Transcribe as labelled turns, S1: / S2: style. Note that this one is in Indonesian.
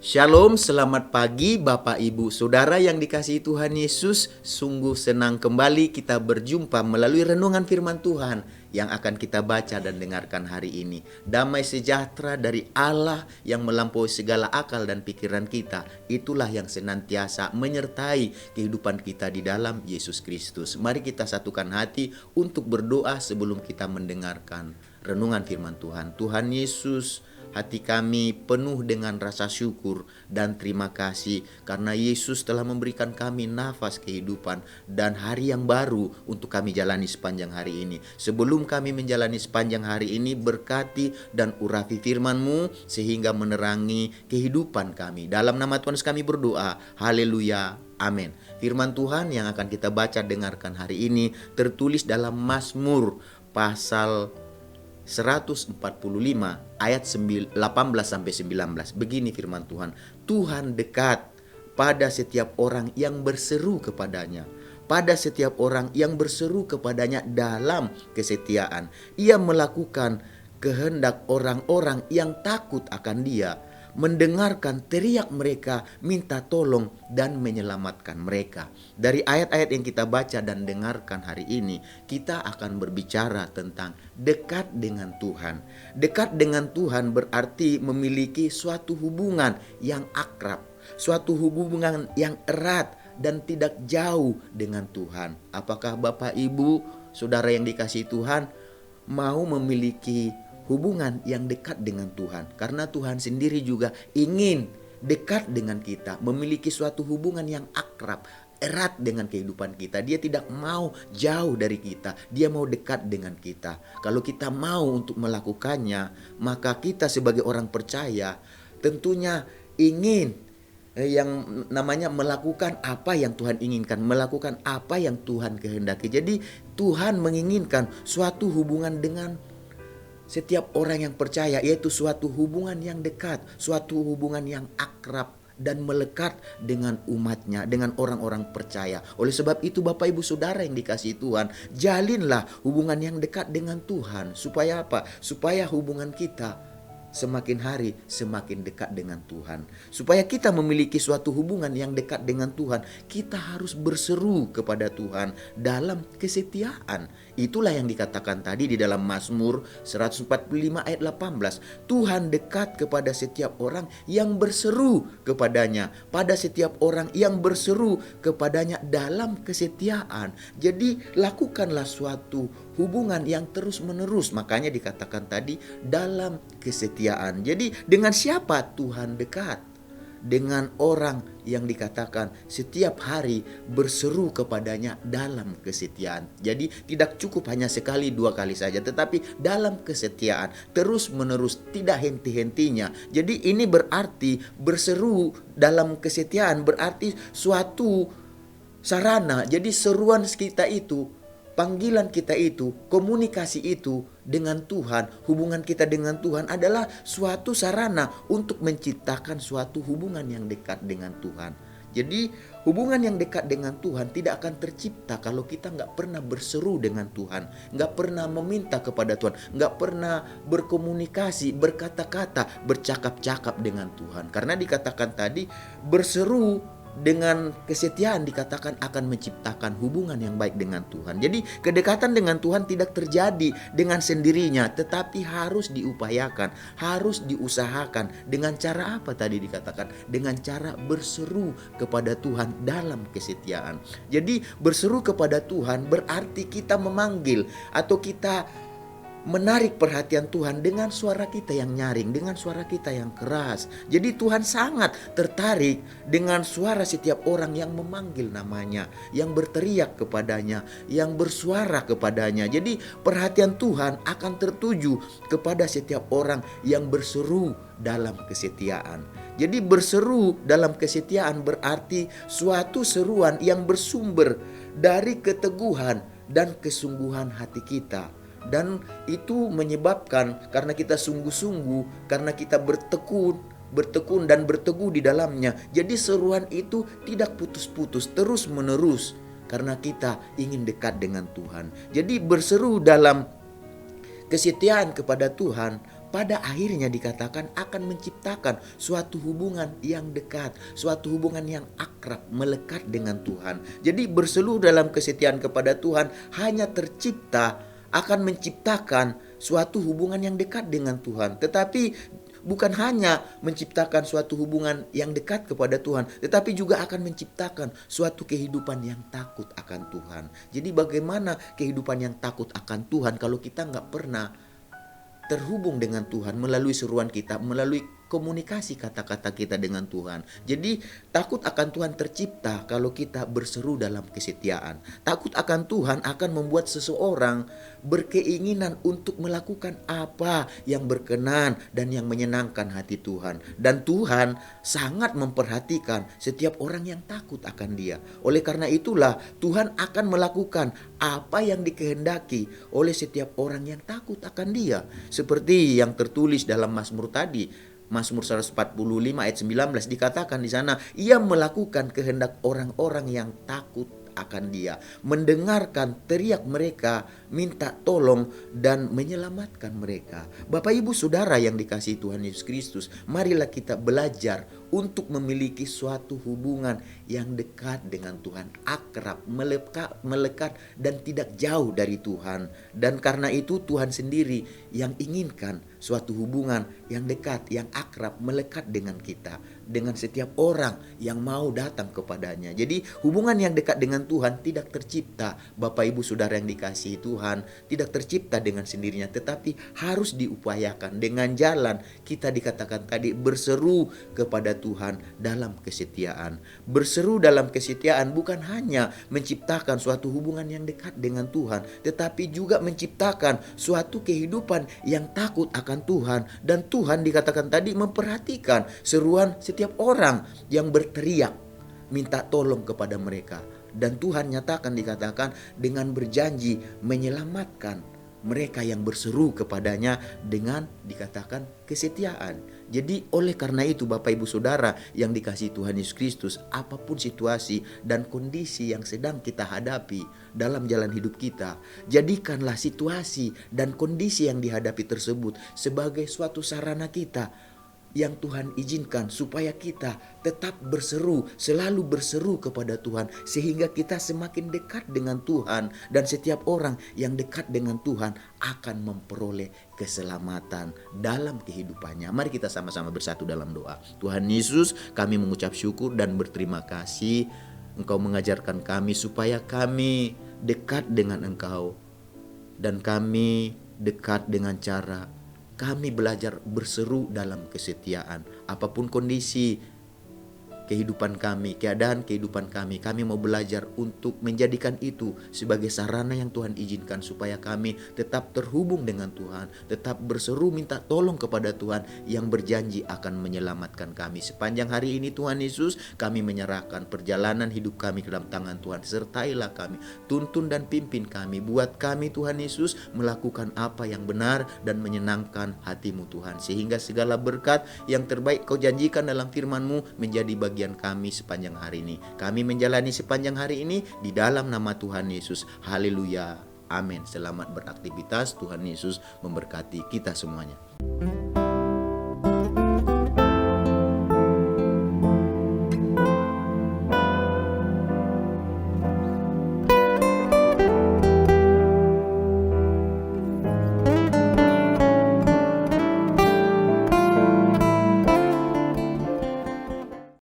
S1: Shalom, selamat pagi Bapak Ibu Saudara yang dikasihi Tuhan Yesus. Sungguh senang kembali kita berjumpa melalui renungan firman Tuhan yang akan kita baca dan dengarkan hari ini. Damai sejahtera dari Allah yang melampaui segala akal dan pikiran kita, itulah yang senantiasa menyertai kehidupan kita di dalam Yesus Kristus. Mari kita satukan hati untuk berdoa sebelum kita mendengarkan renungan firman Tuhan. Tuhan Yesus, hati kami penuh dengan rasa syukur dan terima kasih karena Yesus telah memberikan kami nafas kehidupan dan hari yang baru untuk kami jalani sepanjang hari ini. Sebelum kami menjalani sepanjang hari ini, berkati dan urapi firman-Mu sehingga menerangi kehidupan kami. Dalam nama Tuhan kami berdoa. Haleluya. Amin. Firman Tuhan yang akan kita baca dengarkan hari ini tertulis dalam Mazmur pasal 145 ayat 18 sampai 19. Begini firman Tuhan. Tuhan dekat pada setiap orang yang berseru kepadanya. Pada setiap orang yang berseru kepadanya dalam kesetiaan. Ia melakukan kehendak orang-orang yang takut akan Dia, mendengarkan teriak mereka, minta tolong dan menyelamatkan mereka. Dari ayat-ayat yang kita baca dan dengarkan hari ini, kita akan berbicara tentang dekat dengan Tuhan. Dekat dengan Tuhan berarti memiliki suatu hubungan yang akrab, suatu hubungan yang erat dan tidak jauh dengan Tuhan. Apakah Bapak Ibu, Saudara yang dikasihi Tuhan, mau memiliki hubungan yang dekat dengan Tuhan? Karena Tuhan sendiri juga ingin dekat dengan kita, memiliki suatu hubungan yang akrab, erat dengan kehidupan kita. Dia tidak mau jauh dari kita, Dia mau dekat dengan kita. Kalau kita mau untuk melakukannya, maka kita sebagai orang percaya tentunya ingin yang namanya melakukan apa yang Tuhan inginkan, melakukan apa yang Tuhan kehendaki. Jadi Tuhan menginginkan suatu hubungan dengan setiap orang yang percaya, yaitu suatu hubungan yang dekat, suatu hubungan yang akrab dan melekat dengan umatnya, dengan orang-orang percaya. Oleh sebab itu Bapak Ibu Saudara yang dikasihi Tuhan, jalinlah hubungan yang dekat dengan Tuhan. Supaya apa? Supaya hubungan kita semakin hari semakin dekat dengan Tuhan. Supaya kita memiliki suatu hubungan yang dekat dengan Tuhan, kita harus berseru kepada Tuhan dalam kesetiaan. Itulah yang dikatakan tadi di dalam Mazmur 145 ayat 18. Tuhan dekat kepada setiap orang yang berseru kepadanya, pada setiap orang yang berseru kepadanya dalam kesetiaan. Jadi lakukanlah suatu hubungan yang terus menerus. Makanya dikatakan tadi dalam kesetiaan. Jadi dengan siapa Tuhan dekat? Dengan orang yang dikatakan setiap hari berseru kepadanya dalam kesetiaan. Jadi tidak cukup hanya sekali dua kali saja, tetapi dalam kesetiaan terus menerus, tidak henti-hentinya. Jadi ini berarti berseru dalam kesetiaan berarti suatu sarana. Jadi seruan kita itu, panggilan kita itu, komunikasi itu dengan Tuhan, hubungan kita dengan Tuhan adalah suatu sarana untuk menciptakan suatu hubungan yang dekat dengan Tuhan. Jadi hubungan yang dekat dengan Tuhan tidak akan tercipta kalau kita nggak pernah berseru dengan Tuhan, nggak pernah meminta kepada Tuhan, nggak pernah berkomunikasi, berkata-kata, bercakap-cakap dengan Tuhan. Karena dikatakan tadi berseru dengan kesetiaan dikatakan akan menciptakan hubungan yang baik dengan Tuhan. Jadi kedekatan dengan Tuhan tidak terjadi dengan sendirinya, tetapi harus diupayakan, harus diusahakan. Dengan cara apa tadi dikatakan? Dengan cara berseru kepada Tuhan dalam kesetiaan. Jadi berseru kepada Tuhan berarti kita memanggil atau kita menarik perhatian Tuhan dengan suara kita yang nyaring, dengan suara kita yang keras. Jadi Tuhan sangat tertarik dengan suara setiap orang yang memanggil namanya, yang berteriak kepadanya, yang bersuara kepadanya. Jadi perhatian Tuhan akan tertuju kepada setiap orang yang berseru dalam kesetiaan. Jadi berseru dalam kesetiaan berarti suatu seruan yang bersumber dari keteguhan dan kesungguhan hati kita. Dan itu menyebabkan karena kita sungguh-sungguh, karena kita bertekun dan berteguh di dalamnya. Jadi seruan itu tidak putus-putus, terus menerus karena kita ingin dekat dengan Tuhan. Jadi berseru dalam kesetiaan kepada Tuhan pada akhirnya dikatakan akan menciptakan suatu hubungan yang dekat, suatu hubungan yang akrab, melekat dengan Tuhan. Jadi berseluruh dalam kesetiaan kepada Tuhan hanya tercipta, akan menciptakan suatu hubungan yang dekat dengan Tuhan. Tetapi bukan hanya menciptakan suatu hubungan yang dekat kepada Tuhan, tetapi juga akan menciptakan suatu kehidupan yang takut akan Tuhan. Jadi bagaimana kehidupan yang takut akan Tuhan kalau kita nggak pernah terhubung dengan Tuhan melalui seruan kita, melalui komunikasi kata-kata kita dengan Tuhan. Jadi takut akan Tuhan tercipta kalau kita berseru dalam kesetiaan. Takut akan Tuhan akan membuat seseorang berkeinginan untuk melakukan apa yang berkenan dan yang menyenangkan hati Tuhan. Dan Tuhan sangat memperhatikan setiap orang yang takut akan Dia. Oleh karena itulah Tuhan akan melakukan apa yang dikehendaki oleh setiap orang yang takut akan Dia. Seperti yang tertulis dalam Mazmur tadi, Mazmur 145 ayat 19 dikatakan di sana, Ia melakukan kehendak orang-orang yang takut akan Dia, mendengarkan teriak mereka, minta tolong dan menyelamatkan mereka. Bapak Ibu Saudara yang dikasihi Tuhan Yesus Kristus, marilah kita belajar untuk memiliki suatu hubungan yang dekat dengan Tuhan, akrab, melekat dan tidak jauh dari Tuhan. Dan karena itu Tuhan sendiri yang inginkan suatu hubungan yang dekat, yang akrab, melekat dengan kita, dengan setiap orang yang mau datang kepadanya. Jadi hubungan yang dekat dengan Tuhan tidak tercipta, Bapak Ibu Saudara yang dikasihi Tuhan, tidak tercipta dengan sendirinya, tetapi harus diupayakan dengan jalan kita dikatakan tadi berseru kepada Tuhan dalam kesetiaan. Berseru dalam kesetiaan bukan hanya menciptakan suatu hubungan yang dekat dengan Tuhan, tetapi juga menciptakan suatu kehidupan yang takut akan Tuhan. Dan Tuhan dikatakan tadi memperhatikan seruan setiap orang yang berteriak minta tolong kepada mereka. Dan Tuhan nyatakan dikatakan dengan berjanji menyelamatkan mereka yang berseru kepadanya dengan dikatakan kesetiaan. Jadi oleh karena itu Bapak Ibu Saudara yang dikasihi Tuhan Yesus Kristus, apapun situasi dan kondisi yang sedang kita hadapi dalam jalan hidup kita, jadikanlah situasi dan kondisi yang dihadapi tersebut sebagai suatu sarana kita yang Tuhan izinkan supaya kita tetap berseru, selalu berseru kepada Tuhan, sehingga kita semakin dekat dengan Tuhan, dan setiap orang yang dekat dengan Tuhan akan memperoleh keselamatan dalam kehidupannya. Mari kita sama-sama bersatu dalam doa. Tuhan Yesus, kami mengucap syukur dan berterima kasih Engkau mengajarkan kami supaya kami dekat dengan Engkau, dan kami dekat dengan cara kami belajar berseru dalam kesetiaan. Apapun kondisi kehidupan kami, keadaan kehidupan kami mau belajar untuk menjadikan itu sebagai sarana yang Tuhan izinkan supaya kami tetap terhubung dengan Tuhan, tetap berseru minta tolong kepada Tuhan yang berjanji akan menyelamatkan kami. Sepanjang hari ini Tuhan Yesus, kami menyerahkan perjalanan hidup kami ke dalam tangan Tuhan. Sertailah kami, tuntun dan pimpin kami, buat kami Tuhan Yesus melakukan apa yang benar dan menyenangkan hati-Mu Tuhan, sehingga segala berkat yang terbaik Kau janjikan dalam firman-Mu menjadi bagian kami sepanjang hari ini. Kami menjalani sepanjang hari ini di dalam nama Tuhan Yesus. Haleluya. Amin. Selamat beraktivitas. Tuhan Yesus memberkati kita semuanya.